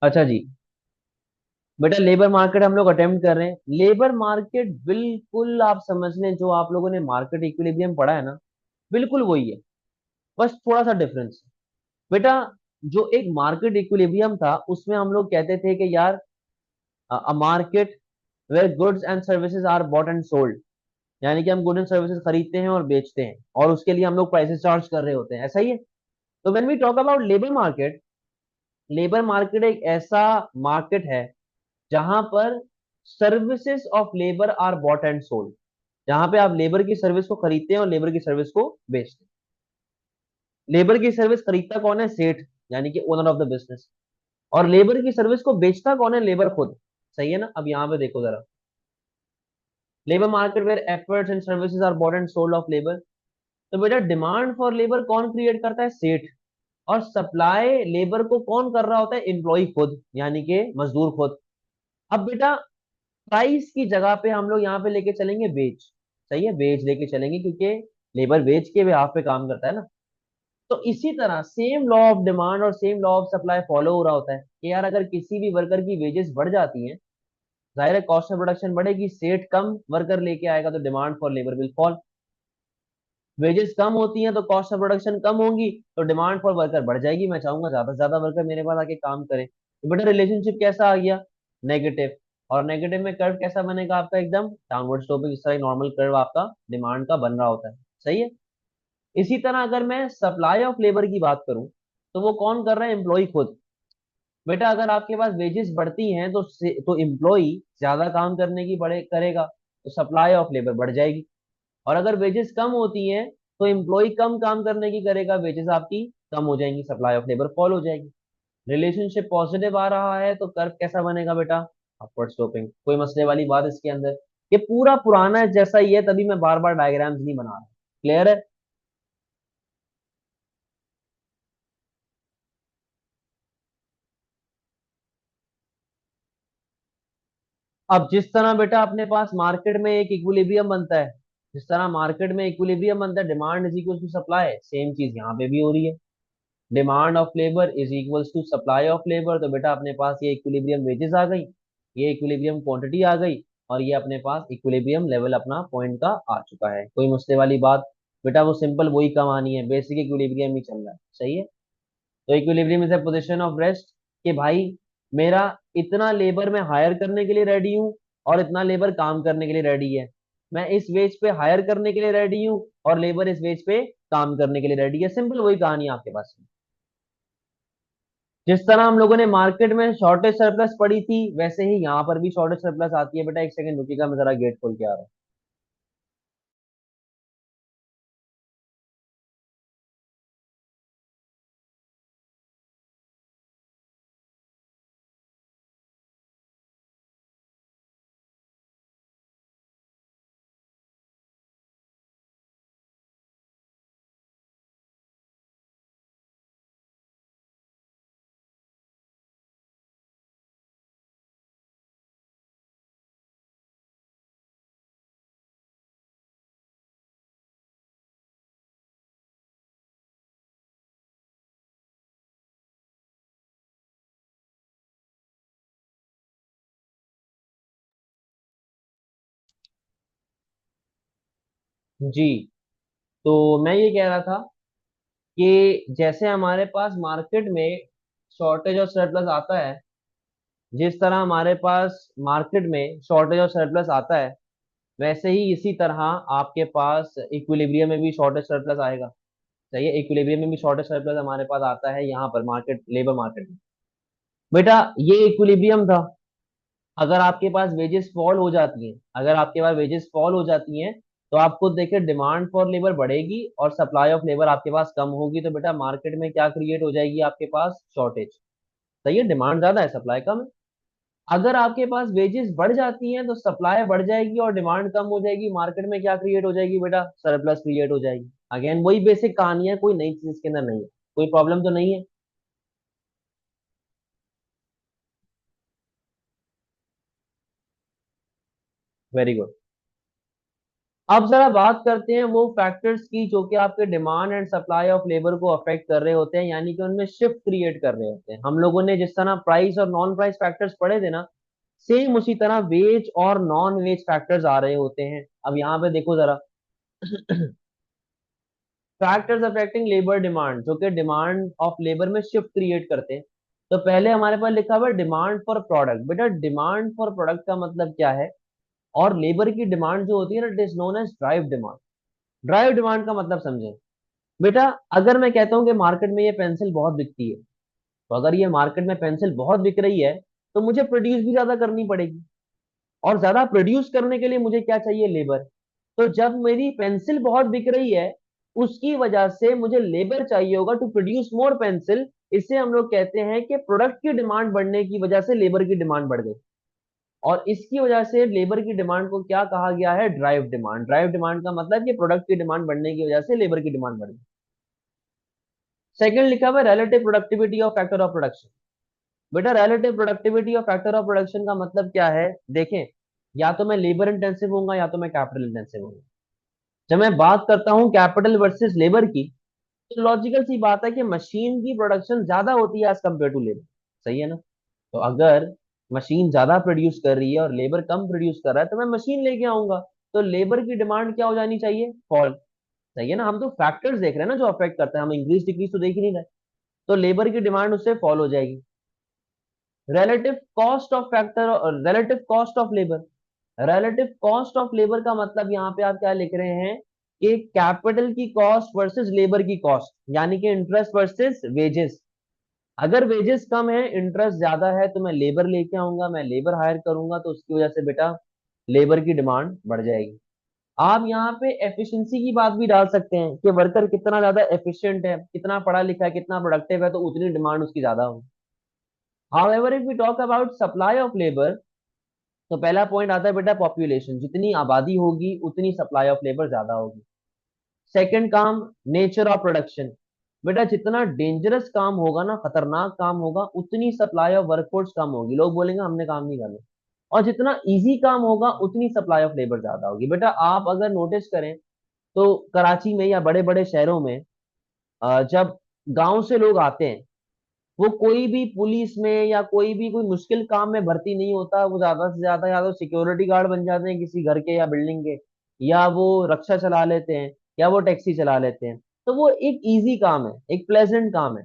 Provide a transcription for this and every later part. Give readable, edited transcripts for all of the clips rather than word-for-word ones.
अच्छा जी। बेटा labour market हम लोग अटेम्प्ट कर रहे हैं। लेबर मार्केट बिल्कुल आप समझ लें, जो आप लोगों ने मार्केट इक्विलिब्रियम पढ़ा है ना, बिल्कुल वही है। बस थोड़ा सा डिफरेंस है बेटा। जो एक मार्केट इक्विलिब्रियम था उसमें हम लोग कहते थे कि यार, a market where goods and services are bought and sold, यानी कि हम गुड एंड सर्विसेज खरीदते हैं और बेचते हैं, और उसके लिए हम लोग प्राइसेस चार्ज कर रहे होते हैं, ऐसा ही है। तो when we talk about labour market, labour market एक ऐसा मार्केट है जहां पर services of labour are bought and sold, जहां पे आप लेबर की सर्विस को खरीदते हैं और लेबर की सर्विस को बेचते हैं। लेबर की सर्विस खरीदता कौन है? सेठ, यानी कि ओनर ऑफ द बिजनेस। और लेबर की सर्विस को बेचता कौन है? लेबर खुद। सही है ना? अब यहाँ पे देखो जरा, labour market where efforts and services are bought and sold of labour. तो बेटा डिमांड फॉर लेबर कौन क्रिएट करता है? सेठ। और सप्लाई लेबर को कौन कर रहा होता है? एम्प्लॉय खुद, यानी कि मजदूर खुद। अब बेटा प्राइस की जगह पे हम लोग यहाँ पे लेके चलेंगे वेज। सही है, वेज लेके चलेंगे, क्योंकि लेबर वेज के बिहाफ पे काम करता है ना। तो इसी तरह सेम लॉ ऑफ डिमांड और same law of supply follow हो रहा होता है कि यार अगर किसी भी वर्कर की वेजेस बढ़ जाती हैं, जाहिर है कॉस्ट ऑफ प्रोडक्शन बढ़ेगी, सेठ कम वर्कर लेके आएगा तो demand for labour will fall. Wages कम होती हैं तो कॉस्ट ऑफ प्रोडक्शन कम होगी, तो डिमांड फॉर वर्कर बढ़ जाएगी, मैं चाहूंगा ज्यादा से ज्यादा वर्कर मेरे पास आके काम करे। तो बेटा रिलेशनशिप कैसा आ गया? नेगेटिव। और नेगेटिव में कर्व कैसा बनेगा आपका? एकदम डाउनवर्ड स्लोपिंग, इस तरह नॉर्मल कर्व आपका डिमांड का बन रहा होता है। सही है। इसी तरह अगर मैं सप्लाई ऑफ लेबर की बात करूं, तो वो कौन कर रहा है? एम्प्लॉय खुद। बेटा अगर आपके पास वेजेस बढ़ती हैं तो एम्प्लॉय ज्यादा काम करने की बड़े करेगा, तो सप्लाई ऑफ लेबर बढ़ जाएगी। और अगर वेजेस कम होती हैं तो एम्प्लॉय कम काम करने की करेगा, वेजेस आपकी कम हो जाएंगी, सप्लाई ऑफ लेबर फॉल हो जाएगी। रिलेशनशिप पॉजिटिव आ रहा है तो कर्व कैसा बनेगा बेटा? Upward sloping. कोई मसले वाली बात इसके अंदर? ये पूरा पुराना जैसा ही है, तभी मैं बार बार डायग्राम्स नहीं बना रहा। क्लियर है? अब जिस तरह बेटा अपने पास मार्केट में एक इक्विलिब्रियम बनता है, जिस तरह मार्केट में इक्विलिब्रियम बनता है, demand is equal to supply, same चीज यहाँ पे भी हो रही है। Demand of labour is equals to supply of labour. तो बेटा अपने पास ये इक्विलिब्रियम वेजेस आ गई, ये इक्विलिब्रियम क्वांटिटी आ गई, और ये अपने पास इक्विलिब्रियम लेवल अपना पॉइंट का आ चुका है। कोई मसले वाली बात? बेटा वो सिंपल वही कहानी है, बेसिक इक्विलिब्रियम ही चल रहा है। सही है। तो equilibrium is a position of rest, कि भाई मेरा इतना लेबर मैं हायर करने के लिए रेडी हूँ और इतना लेबर काम करने के लिए रेडी है। मैं इस वेज पे हायर करने के लिए रेडी हूँ और लेबर इस वेज पे काम करने के लिए रेडी है। सिंपल वही कहानी है आपके पास। जिस तरह हम लोगों ने मार्केट में शॉर्टेज सरप्लस पड़ी थी, वैसे ही यहाँ पर भी शॉर्टेज सरप्लस आती है। बेटा एक सेकंड रुकिएगा, मैं जरा गेट खोल के आ रहा हूँ। जी। तो मैं ये कह रहा था कि जैसे हमारे पास मार्केट में शॉर्टेज और सरप्लस आता है, जिस तरह हमारे पास मार्केट में शॉर्टेज और सरप्लस आता है, वैसे ही इसी तरह आपके पास इक्विलिब्रियम में भी शॉर्टेज सरप्लस आएगा। सही है, इक्विलिब्रियम में भी शॉर्टेज सरप्लस हमारे पास आता है यहाँ पर मार्केट, लेबर मार्केट में। बेटा ये इक्विलिब्रियम था। अगर आपके पास वेजेस फॉल हो जाती हैं, अगर आपके पास वेजेस फॉल हो जाती हैं, तो आप खुद देखिए डिमांड फॉर लेबर बढ़ेगी और सप्लाई ऑफ लेबर आपके पास कम होगी, तो बेटा मार्केट में क्या क्रिएट हो जाएगी? आपके पास शॉर्टेज। सही है, डिमांड ज्यादा है, सप्लाई कम है। अगर आपके पास वेजेस बढ़ जाती हैं तो सप्लाई बढ़ जाएगी और डिमांड कम हो जाएगी, मार्केट में क्या क्रिएट हो जाएगी? बेटा सरप्लस क्रिएट हो जाएगी। अगेन वही बेसिक कहानी है, कोई नई चीज इसके अंदर नहीं है। कोई प्रॉब्लम तो नहीं है? Very good. अब जरा बात करते हैं वो फैक्टर्स की जो कि आपके demand and supply of labour को अफेक्ट कर रहे होते हैं, यानी कि उनमें शिफ्ट क्रिएट कर रहे होते हैं। हम लोगों ने जिस तरह प्राइस और नॉन प्राइस फैक्टर्स पढ़े थे ना, सेम उसी तरह वेज और नॉन वेज फैक्टर्स आ रहे होते हैं। अब यहाँ पे देखो जरा, फैक्टर्स अफेक्टिंग लेबर डिमांड, जो कि डिमांड ऑफ लेबर में शिफ्ट क्रिएट करते हैं। तो पहले हमारे पास लिखा हुआ है डिमांड फॉर प्रोडक्ट। बेटा डिमांड फॉर प्रोडक्ट का मतलब क्या है, और लेबर की डिमांड जो होती है ना, it is known as drive demand. Drive demand का मतलब समझे बेटा, अगर मैं कहता हूँ कि मार्केट में ये पेंसिल बहुत बिकती है, तो अगर ये मार्केट में पेंसिल बहुत बिक रही है, तो मुझे प्रोड्यूस भी ज्यादा करनी पड़ेगी, और ज्यादा प्रोड्यूस करने के लिए मुझे क्या चाहिए, लेबर। तो जब मेरी पेंसिल बहुत बिक रही है, उसकी वजह से मुझे लेबर चाहिए होगा टू प्रोड्यूस मोर पेंसिल। इससे हम लोग कहते हैं कि प्रोडक्ट की डिमांड बढ़ने की वजह से लेबर की डिमांड बढ़ गई, और इसकी वजह से लेबर की डिमांड को क्या कहा गया है, ड्राइव डिमांड। ड्राइव डिमांड का मतलब कि प्रोडक्ट की डिमांड बढ़ने की वजह से लेबर की डिमांड बढ़ गई। सेकंड लिखा हुआ है relative productivity of factor of production. बेटा relative productivity of factor of production का मतलब क्या है, देखें, या तो मैं लेबर इंटेंसिव होऊंगा या तो मैं कैपिटल इंटेंसिव होऊंगा। जब मैं बात करता हूं कैपिटल वर्सेस लेबर की, तो लॉजिकल सी बात है कि मशीन की प्रोडक्शन ज्यादा होती है एज कम्पेयर टू लेबर। सही है ना? तो अगर मशीन ज्यादा प्रोड्यूस कर रही है और लेबर कम प्रोड्यूस कर रहा है, तो मैं मशीन लेके आऊंगा। तो लेबर की डिमांड क्या हो जानी चाहिए, फॉल। सही है ना? हम तो फैक्टर्स देख रहे हैं ना जो अफेक्ट करते हैं, हम इंक्रीज डिक्रीज तो देख ही नहीं रहे। तो लेबर की डिमांड उससे फॉल हो जाएगी। Relative cost of factor, relative cost of labour. Relative cost of labour का मतलब यहाँ पे आप क्या लिख रहे हैं, कि कैपिटल की कॉस्ट वर्सेस लेबर की कॉस्ट, यानी कि इंटरेस्ट वर्सेस वेजेस। अगर वेजेस कम है, इंटरेस्ट ज्यादा है, तो मैं लेबर लेके आऊंगा, मैं लेबर हायर करूंगा, तो उसकी वजह से बेटा लेबर की डिमांड बढ़ जाएगी। आप यहाँ पे एफिशिएंसी की बात भी डाल सकते हैं कि वर्कर कितना ज्यादा एफिशिएंट है, कितना पढ़ा लिखा है, कितना प्रोडक्टिव है, तो उतनी डिमांड उसकी ज्यादा हो। However if we talk about supply of labour, तो पहला पॉइंट आता है बेटा पॉपुलेशन। जितनी आबादी होगी उतनी सप्लाई ऑफ लेबर ज्यादा होगी। सेकंड काम, नेचर ऑफ प्रोडक्शन। बेटा जितना डेंजरस काम होगा ना, खतरनाक काम होगा, उतनी सप्लाई ऑफ वर्कफोर्स कम होगी, लोग बोलेंगे हमने काम नहीं करना। और जितना इजी काम होगा उतनी सप्लाई ऑफ लेबर ज्यादा होगी। बेटा आप अगर नोटिस करें, तो कराची में या बड़े बड़े शहरों में, जब गांव से लोग आते हैं, वो कोई भी पुलिस में या कोई मुश्किल काम में भर्ती नहीं होता। वो ज्यादा से ज्यादा या तो सिक्योरिटी गार्ड बन जाते हैं किसी घर के या बिल्डिंग के, या वो रक्षा चला लेते हैं, या वो टैक्सी चला लेते हैं। तो वो एक इजी काम है, एक प्लेजेंट काम है।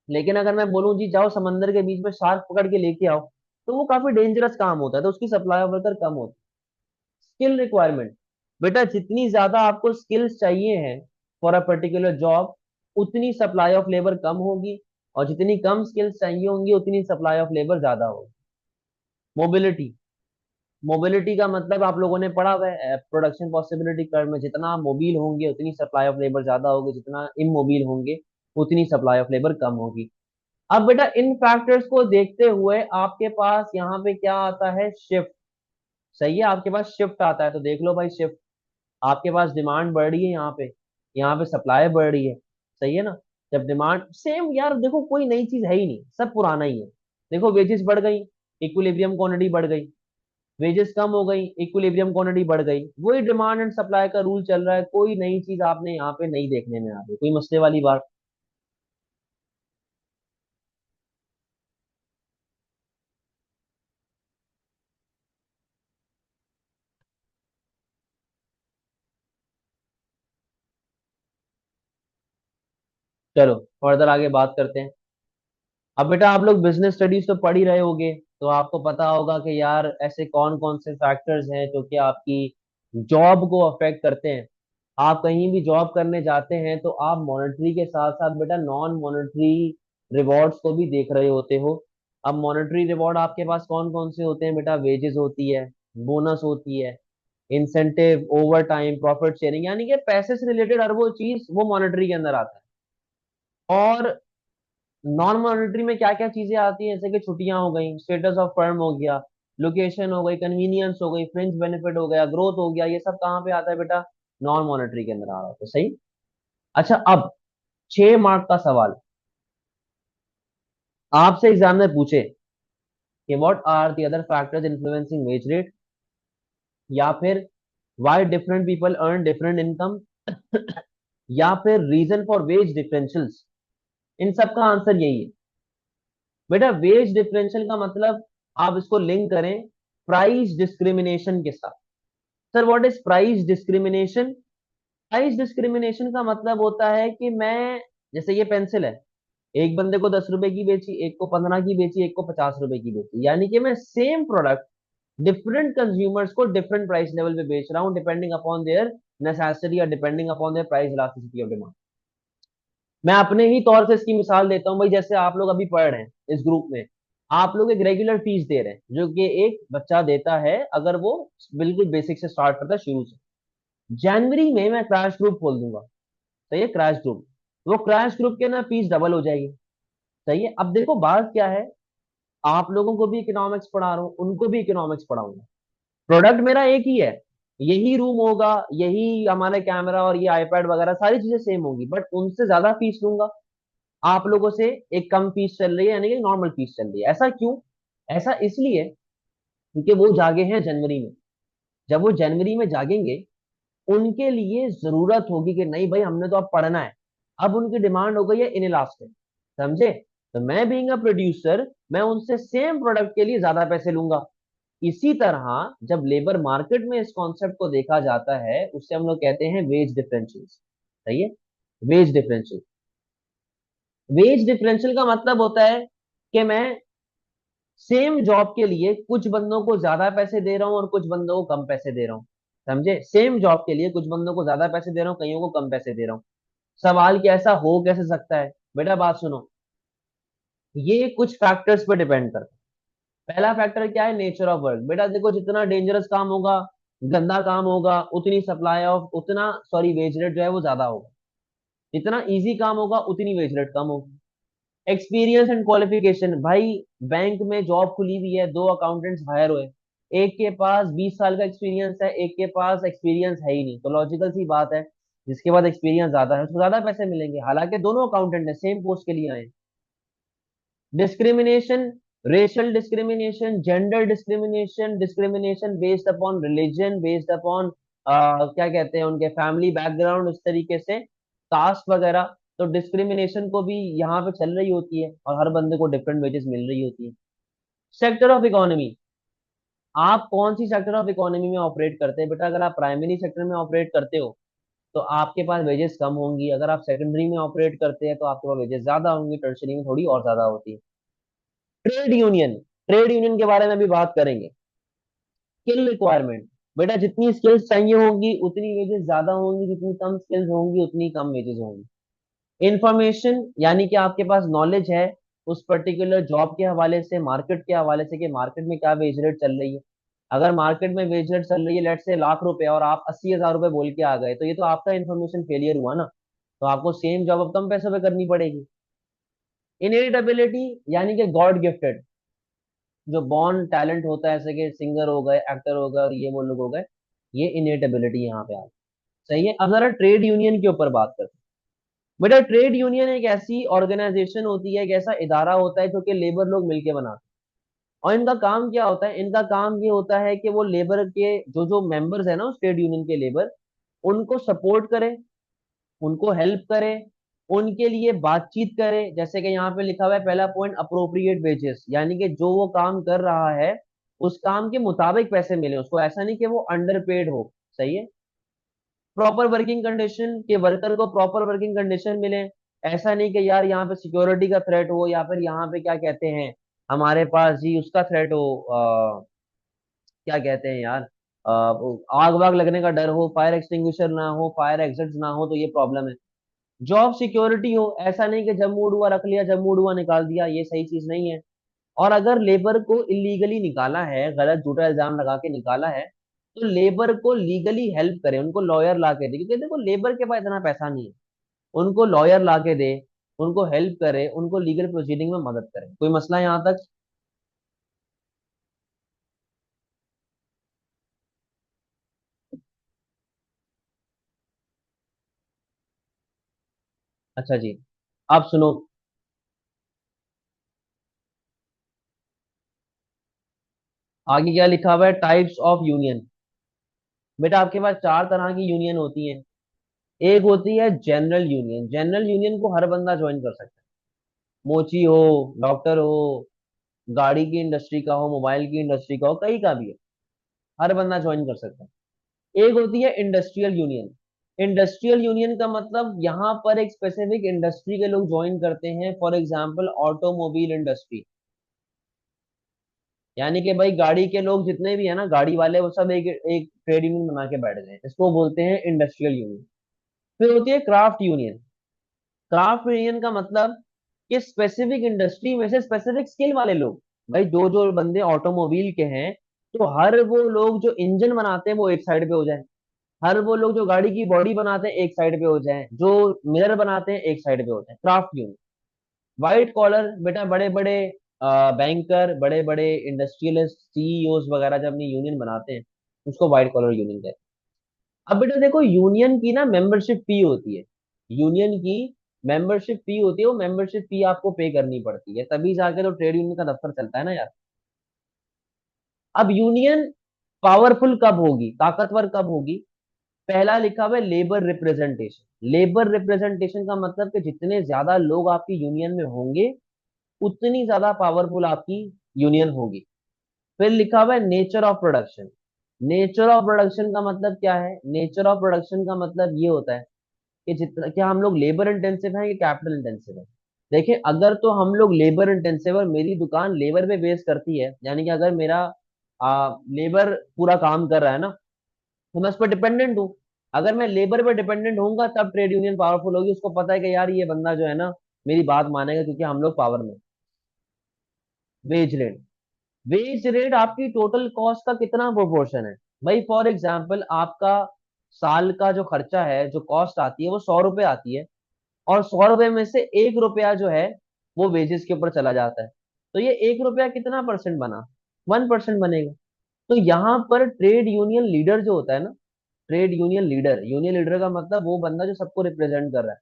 लेकिन अगर मैं बोलूं जी जाओ समंदर के बीच में शार्क पकड़ के लेके आओ, तो वो काफी डेंजरस काम होता है, तो उसकी सप्लाई ऑफ वर्कर कम होती है। Skill requirement. बेटा जितनी ज्यादा आपको स्किल्स चाहिए हैं फॉर अ पर्टिकुलर जॉब, उतनी सप्लाई ऑफ लेबर कम होगी, और जितनी कम स्किल्स चाहिए होंगी उतनी सप्लाई ऑफ लेबर ज्यादा होगी। मोबिलिटी। मोबिलिटी का मतलब आप लोगों ने पढ़ा हुआ है प्रोडक्शन पॉसिबिलिटी कर्व में, जितना आप मोबिल होंगे उतनी सप्लाई ऑफ लेबर ज्यादा होगी, जितना इमोबिल होंगे उतनी सप्लाई ऑफ लेबर कम होगी। अब बेटा इन फैक्टर्स को देखते हुए आपके पास यहाँ पे क्या आता है, शिफ्ट। सही है, आपके पास शिफ्ट आता है, तो देख लो भाई शिफ्ट। आपके पास डिमांड बढ़ रही है, यहाँ पे सप्लाई बढ़ रही है। सही है ना? जब डिमांड सेम, यार देखो कोई नई चीज है ही नहीं, सब पुराना ही है। देखो वेजेस बढ़ गई, इक्विलिब्रियम क्वांटिटी बढ़ गई। वेजेस कम हो गई, इक्विलिब्रियम क्वांटिटी बढ़ गई। वही डिमांड एंड सप्लाई का रूल चल रहा है, कोई नई चीज आपने यहाँ पे नहीं देखने में आ रही, कोई मसले वाली बात। चलो फर्दर आगे बात करते हैं। अब बेटा आप लोग बिजनेस स्टडीज तो पढ़ ही रहे होगे, तो आपको पता होगा कि यार ऐसे कौन कौन से फैक्टर्स हैं जो कि आपकी जॉब को अफेक्ट करते हैं। आप कहीं भी जॉब करने जाते हैं, तो आप मॉनेटरी के साथ साथ बेटा नॉन मॉनेटरी रिवॉर्ड्स को भी देख रहे होते हो। अब मॉनेटरी रिवॉर्ड आपके पास कौन कौन से होते हैं बेटा, वेजेस होती है, बोनस होती है, incentive, over time, profit sharing, यानी कि पैसे से रिलेटेड हर वो चीज वो मॉनेटरी के अंदर आता है। और नॉन मॉनेटरी में क्या क्या चीजें आती हैं, जैसे कि छुट्टियां हो गई, स्टेटस ऑफ फर्म हो गया, लोकेशन हो गई, कन्वीनियंस हो गई, फ्रिंज बेनिफिट हो गया, ग्रोथ हो गया, ये सब कहाँ पे आता है बेटा, नॉन मॉनेटरी के अंदर आ रहा है, तो सही। अच्छा अब 6 मार्क का सवाल आपसे एग्जाम में पूछे कि what are the other factors influencing wage rate, या फिर why different people earn different income, या फिर रीजन फॉर वेज डिफरेंशियल्स, इन सब का आंसर यही है। बेटा वेज डिफरेंशियल का मतलब आप इसको लिंक करें प्राइस डिस्क्रिमिनेशन के साथ। Sir what is price discrimination? Price discrimination का मतलब होता है कि मैं, जैसे ये पेंसिल है, एक बंदे को 10 रुपए की बेची, एक को 15 की बेची, एक को 50 रुपए की बेची, यानी कि मैं सेम प्रोडक्ट डिफरेंट कंज्यूमर्स को डिफरेंट प्राइस लेवल पे बेच रहा हूँ, डिपेंडिंग अपॉन देयर नेसेसिटी और depending upon their price elasticity of demand. मैं अपने ही तौर से इसकी मिसाल देता हूँ भाई, जैसे आप लोग अभी पढ़ रहे हैं इस ग्रुप में, आप लोग एक रेगुलर फीस दे रहे हैं जो कि एक बच्चा देता है अगर वो बिल्कुल बेसिक से स्टार्ट करता है शुरू से। जनवरी में मैं क्रैश ग्रुप खोल दूंगा, सही है, क्रैश ग्रुप, वो क्रैश ग्रुप के ना फीस डबल हो जाएगी। सही है, अब देखो बात क्या है, आप लोगों को भी इकोनॉमिक्स पढ़ा रहा हूँ, उनको भी इकोनॉमिक्स पढ़ाऊंगा, प्रोडक्ट मेरा एक ही है, यही रूम होगा, यही हमारा कैमरा और ये आईपैड वगैरह सारी चीजें सेम होगी, बट उनसे ज्यादा फीस लूंगा, आप लोगों से एक कम फीस चल रही है, यानी कि नॉर्मल फीस चल रही है। ऐसा क्यों? ऐसा इसलिए क्योंकि वो जागे हैं जनवरी में। जब वो जनवरी में जागेंगे, उनके लिए जरूरत होगी कि नहीं भाई हमने तो अब पढ़ना है, अब उनकी डिमांड हो गई है इनइलास्टिक, समझे? तो मैं बीइंग अ प्रोड्यूसर, मैं उनसे सेम प्रोडक्ट के लिए ज्यादा पैसे लूंगा। इसी तरह जब लेबर मार्केट में इस कॉन्सेप्ट को देखा जाता है, उससे हम लोग कहते हैं वेज डिफरेंशियल। सही है, वेज डिफरेंशियल। वेज डिफरेंशियल का मतलब होता है कि मैं सेम जॉब के लिए कुछ बंदों को ज्यादा पैसे दे रहा हूँ और कुछ बंदों को कम पैसे दे रहा हूँ। समझे? सेम जॉब के लिए कुछ बंदों को ज्यादा पैसे दे रहा हूँ, कईयों को कम पैसे दे रहा हूँ। सवाल कि ऐसा हो कैसे सकता है? बेटा बात सुनो, ये कुछ फैक्टर्स पे डिपेंड करता है। पहला फैक्टर क्या है? Nature of work. बेटा देखो, जितना डेंजरस काम होगा, गंदा काम होगा, उतनी सप्लाई ऑफ, उतना सॉरी वेज रेट जो है वो ज्यादा होगा। जितना इजी काम होगा उतनी वेज रेट कम होगी। एक्सपीरियंस एंड क्वालिफिकेशन, भाई बैंक में जॉब खुली हुई है, दो अकाउंटेंट्स हायर हुए, एक के पास 20 साल का एक्सपीरियंस है, एक के पास एक्सपीरियंस है ही नहीं, तो लॉजिकल सी बात है जिसके पास एक्सपीरियंस ज्यादा है उसको ज्यादा पैसे मिलेंगे, हालांकि दोनों अकाउंटेंट है, सेम पोस्ट के लिए आए। Discrimination, racial discrimination, gender discrimination, discrimination based upon religion, based upon क्या कहते हैं उनके फैमिली बैकग्राउंड, उस तरीके से कास्ट वगैरह। तो डिस्क्रिमिनेशन को भी यहाँ पे चल रही होती है और हर बंदे को डिफरेंट वेजेस मिल रही होती है। सेक्टर ऑफ इकोनॉमी, आप कौन सी सेक्टर ऑफ इकोनॉमी में ऑपरेट करते हैं? बेटा अगर आप प्राइमरी सेक्टर में ऑपरेट करते हो तो आपके पास वेजेस कम होंगी, अगर आप सेकेंडरी में ऑपरेट करते हैं तो आपके पास वेजेस ज्यादा होंगी, टर्शरी में थोड़ी और ज्यादा होती है। ट्रेड यूनियन, ट्रेड यूनियन के बारे में भी बात करेंगे। स्किल रिक्वायरमेंट, बेटा जितनी स्किल्स चाहिए होंगी उतनी वेजेस ज्यादा होंगी, जितनी कम स्किल्स होंगी उतनी कम वेजेस होंगी। इंफॉर्मेशन, यानी कि आपके पास नॉलेज है उस पर्टिकुलर जॉब के हवाले से, मार्केट के हवाले से कि मार्केट में क्या वेज रेट चल रही है। अगर मार्केट में वेज रेट चल रही है लेट से ₹1,00,000 और आप 80,000 बोल के आ गए, तो ये तो आपका इन्फॉर्मेशन फेलियर हुआ ना, तो आपको सेम जॉब अब कम पैसों पे करनी पड़ेगी। इनहेरिट एबिलिटी, यानी कि गॉड गिफ्टेड जो बॉर्न टैलेंट होता है, जैसे कि सिंगर हो गए, एक्टर हो गए और ये वो लोग हो गए, ये इनहेरिट एबिलिटी यहाँ पे आ गई। सही है, अब जरा ट्रेड यूनियन के ऊपर बात करते हैं। बेटा ट्रेड यूनियन एक ऐसी ऑर्गेनाइजेशन होती है, एक ऐसा इदारा होता है जो कि लेबर लोग मिलके बनाते हैं। और इनका काम क्या होता है? इनका काम ये होता है कि वो लेबर के जो जो मेंबर्स है ना उस ट्रेड यूनियन के, लेबर, उनको सपोर्ट करे, उनको हेल्प करे, उनके लिए बातचीत करे। जैसे कि यहाँ पे लिखा हुआ है पहला पॉइंट, अप्रोप्रिएट वेजेस, यानी कि जो वो काम कर रहा है उस काम के मुताबिक पैसे मिले उसको, ऐसा नहीं कि वो अंडर पेड हो। सही है। प्रॉपर वर्किंग कंडीशन, के वर्कर को प्रॉपर वर्किंग कंडीशन मिले, ऐसा नहीं कि यार यहाँ पे सिक्योरिटी का थ्रेट हो, या फिर यहाँ पे क्या कहते हैं हमारे पास जी उसका थ्रेट हो, क्या कहते हैं यार, आग वाग लगने का डर हो, फायर एक्सटिंग्विशर ना हो, फायर एग्जिट ना हो, तो ये प्रॉब्लम है। जॉब सिक्योरिटी हो, ऐसा नहीं कि जब मूड हुआ रख लिया, जब मूड हुआ निकाल दिया, ये सही चीज नहीं है। और अगर लेबर को इलीगली निकाला है, गलत झूठा इल्जाम लगा के निकाला है, तो लेबर को लीगली हेल्प करे, उनको लॉयर ला के दे, क्योंकि देखो लेबर के पास इतना पैसा नहीं है, उनको लॉयर ला के दे, उनको हेल्प करे, उनको लीगल प्रोसीडिंग में मदद करे। कोई मसला यहाँ तक? अच्छा जी, आप सुनो, आगे क्या लिखा हुआ है, टाइप्स ऑफ यूनियन। बेटा आपके पास चार तरह की यूनियन होती है। एक होती है जनरल यूनियन, जनरल यूनियन को हर बंदा ज्वाइन कर सकता है, मोची हो, डॉक्टर हो, गाड़ी की इंडस्ट्री का हो, मोबाइल की इंडस्ट्री का हो, कहीं का भी हो, हर बंदा ज्वाइन कर सकता है। एक होती है इंडस्ट्रियल यूनियन। इंडस्ट्रियल यूनियन का मतलब यहाँ पर एक स्पेसिफिक इंडस्ट्री के लोग ज्वाइन करते हैं, फॉर एग्जाम्पल ऑटोमोबाइल इंडस्ट्री। यानी कि भाई गाड़ी के लोग जितने भी है ना, गाड़ी वाले, वो सब एक एक ट्रेड यूनियन बना के बैठ गए, इसको बोलते हैं इंडस्ट्रियल यूनियन। फिर होती है क्राफ्ट यूनियन। क्राफ्ट यूनियन का मतलब कि स्पेसिफिक इंडस्ट्री में से स्पेसिफिक स्किल वाले लोग, भाई जो जो बंदे ऑटोमोबाइल के हैं, तो हर वो लोग जो इंजन बनाते हैं वो एक साइड पे हो जाए, हर वो लोग जो गाड़ी की बॉडी बनाते हैं एक साइड पे हो जाए, जो मिरर बनाते हैं एक साइड पे हो जाए, क्राफ्ट यूनियन। व्हाइट कॉलर बेटा बड़े बड़े बैंकर, बड़े बड़े इंडस्ट्रियलिस्ट, सीईओ वगैरह जब अपनी यूनियन बनाते हैं, उसको व्हाइट कॉलर यूनियन कहते हैं। अब बेटा देखो, यूनियन की ना मेंबरशिप फी होती है, यूनियन की मेंबरशिप फी होती है, वो मेंबरशिप फी आपको पे करनी पड़ती है, तभी जाके तो ट्रेड यूनियन का दफ्तर चलता है ना यार। अब यूनियन पावरफुल कब होगी, ताकतवर कब होगी? पहला लिखा हुआ है लेबर रिप्रेजेंटेशन। लेबर रिप्रेजेंटेशन का मतलब कि जितने ज्यादा लोग आपकी यूनियन में होंगे, उतनी ज्यादा पावरफुल आपकी यूनियन होगी। फिर लिखा हुआ है nature of production. Nature of production का मतलब क्या है? नेचर ऑफ प्रोडक्शन का मतलब ये होता है कि जितना, क्या हम लोग लेबर इंटेंसिव है कि कैपिटल इंटेंसिव है। देखिए, अगर तो हम लोग लेबर इंटेंसिव और मेरी दुकान लेबर पे बेस करती है, यानी कि अगर मेरा लेबर पूरा काम कर रहा है ना, तो मैं उस पर डिपेंडेंट हूँ। अगर मैं लेबर पर डिपेंडेंट होऊंगा तब ट्रेड यूनियन पावरफुल होगी, उसको पता है कि यार ये बंदा जो है ना मेरी बात मानेगा, क्योंकि हम लोग पावर में। Wage rate. वेज रेट आपकी टोटल कॉस्ट का कितना प्रोपोर्शन है? भाई फॉर एग्जाम्पल आपका साल का जो खर्चा है, जो कॉस्ट आती है वो 100 रुपए आती है, और 100 रुपए में से 1 रुपया जो है वो वेजेस के ऊपर चला जाता है। तो ये 1 रुपया कितना परसेंट बना? 1% बनेगा। तो यहाँ पर ट्रेड यूनियन लीडर जो होता है ना, trade union leader, union leader का मतलब वो बंदा जो सबको रिप्रेजेंट कर रहा है।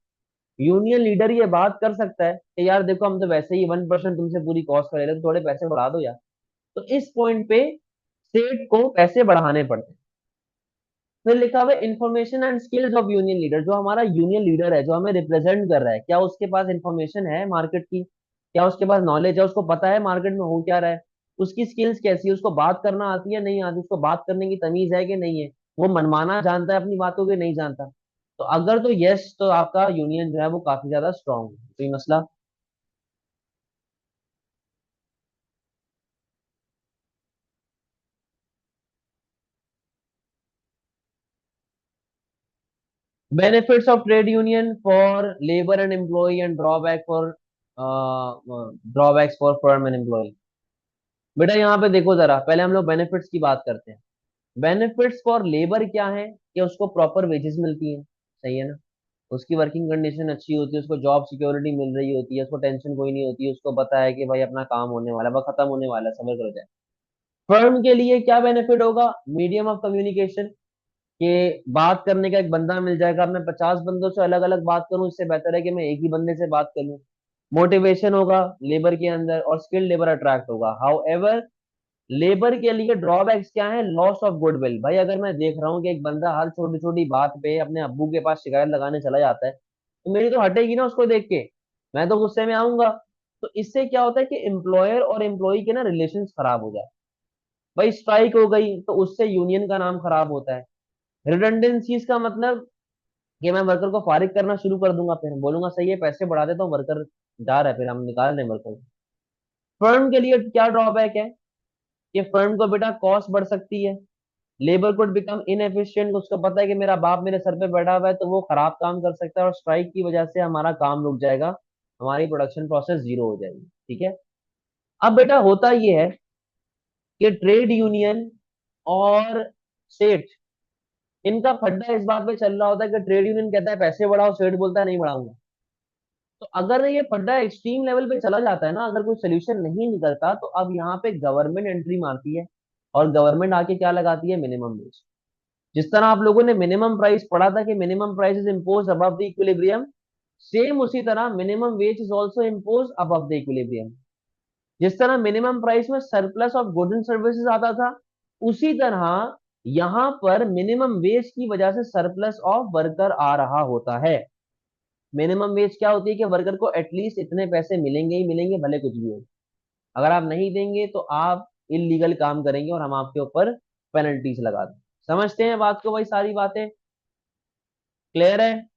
यूनियन लीडर ये बात कर सकता है कि यार देखो, हम तो वैसे ही 1% तुमसे पूरी कॉस्ट कर रहे थे, तो थोड़े पैसे बढ़ा दो यार। तो इस पॉइंट पे स्टेट को पैसे बढ़ाने पड़ते हैं। फिर लिखा हुआ है information and skills of union leader. जो हमारा यूनियन लीडर है, जो हमें रिप्रेजेंट कर रहा है, क्या उसके पास इंफॉर्मेशन है मार्केट की? क्या उसके पास नॉलेज है? उसको पता है मार्केट में हो क्या रहा है? उसकी स्किल्स कैसी है? उसको बात करना आती है नहीं आती? उसको बात करने की तमीज है कि नहीं है? वो मनमाना जानता है अपनी बातों के, नहीं जानता? तो अगर तो यस, तो आपका यूनियन जो है वो काफी ज्यादा स्ट्रांग है। तो ये मसला। Benefits of trade union for labour and employ and drawback for drawbacks for firm and employ. बेटा यहाँ पे देखो जरा, पहले हम लोग बेनिफिट्स की बात करते हैं। बेनिफिट्स फॉर लेबर क्या है? कि उसको प्रॉपर वेजेस मिलती है, सही है ना? उसकी वर्किंग कंडीशन अच्छी होती है, उसको जॉब सिक्योरिटी मिल रही होती है, उसको टेंशन कोई नहीं होती है, उसको पता है कि भाई अपना काम होने वाला है, वह खत्म होने वाला है, सबर करो जाए। फर्म के लिए क्या बेनिफिट होगा? मीडियम ऑफ कम्युनिकेशन, कि बात करने का एक बंदा मिल जाएगा। अब मैं 50 बंदों से अलग अलग बात करूं, इससे बेहतर है कि मैं एक ही बंदे से बात कर लूं। मोटिवेशन होगा लेबर के अंदर, और स्किल्ड लेबर अट्रैक्ट होगा। हाउ लेबर के लिए ड्रॉबैक्स क्या है? Loss of goodwill. भाई अगर मैं देख रहा हूँ कि एक बंदा हर छोटी छोटी बात पे अपने अब्बू के पास शिकायत लगाने चला जाता है, तो मेरी तो हटेगी ना उसको देख के, मैं तो गुस्से में आऊंगा। तो इससे क्या होता है कि एम्प्लॉयर और एम्प्लॉय के ना रिलेशन खराब हो जाए। भाई स्ट्राइक हो गई तो उससे यूनियन का नाम खराब होता है। रिडंडेंसीज का मतलब कि मैं वर्कर को फारिग करना शुरू कर दूंगा, फिर बोलूंगा सही है पैसे बढ़ा देता हूँ, वर्कर जा रहा है, फिर हम निकाल दें वर्कर को। फर्म के लिए क्या ड्रॉबैक है? कि फर्म को बेटा कॉस्ट बढ़ सकती है, लेबर कुड बिकम इनएफिशिएंट। उसको पता है कि मेरा बाप मेरे सर पे बैठा हुआ है, तो वो खराब काम कर सकता है, और स्ट्राइक की वजह से हमारा काम रुक जाएगा, हमारी प्रोडक्शन प्रोसेस जीरो हो जाएगी। ठीक है। अब बेटा होता ये है कि ट्रेड यूनियन और स्टेट, इनका फड्डा इस बात पे चल रहा होता है कि ट्रेड यूनियन कहता है पैसे बढ़ाओ, स्टेट बोलता है नहीं बढ़ाऊंगा। तो अगर ये फड्डा एक्सट्रीम लेवल पे चला जाता है ना, अगर कोई सोल्यूशन नहीं निकलता, तो अब यहाँ पे गवर्नमेंट एंट्री मारती है, और गवर्नमेंट आके क्या लगाती है? Minimum wage. जिस तरह आप लोगों ने मिनिमम प्राइस पढ़ा था कि minimum price is impose above the equilibrium, same उसी तरह minimum wage is also impose above the equilibrium. जिस तरह मिनिमम प्राइस में surplus of goods and services आता था, उसी तरह यहां पर मिनिमम वेज की वजह से सरप्लस ऑफ वर्कर आ रहा होता है। मिनिमम वेज क्या होती है कि वर्कर को एटलीस्ट इतने पैसे मिलेंगे ही मिलेंगे, भले कुछ भी हो। अगर आप नहीं देंगे तो आप इलीगल काम करेंगे और हम आपके ऊपर पेनल्टीज लगा दें। समझते हैं बात को भाई, सारी बातें क्लियर है।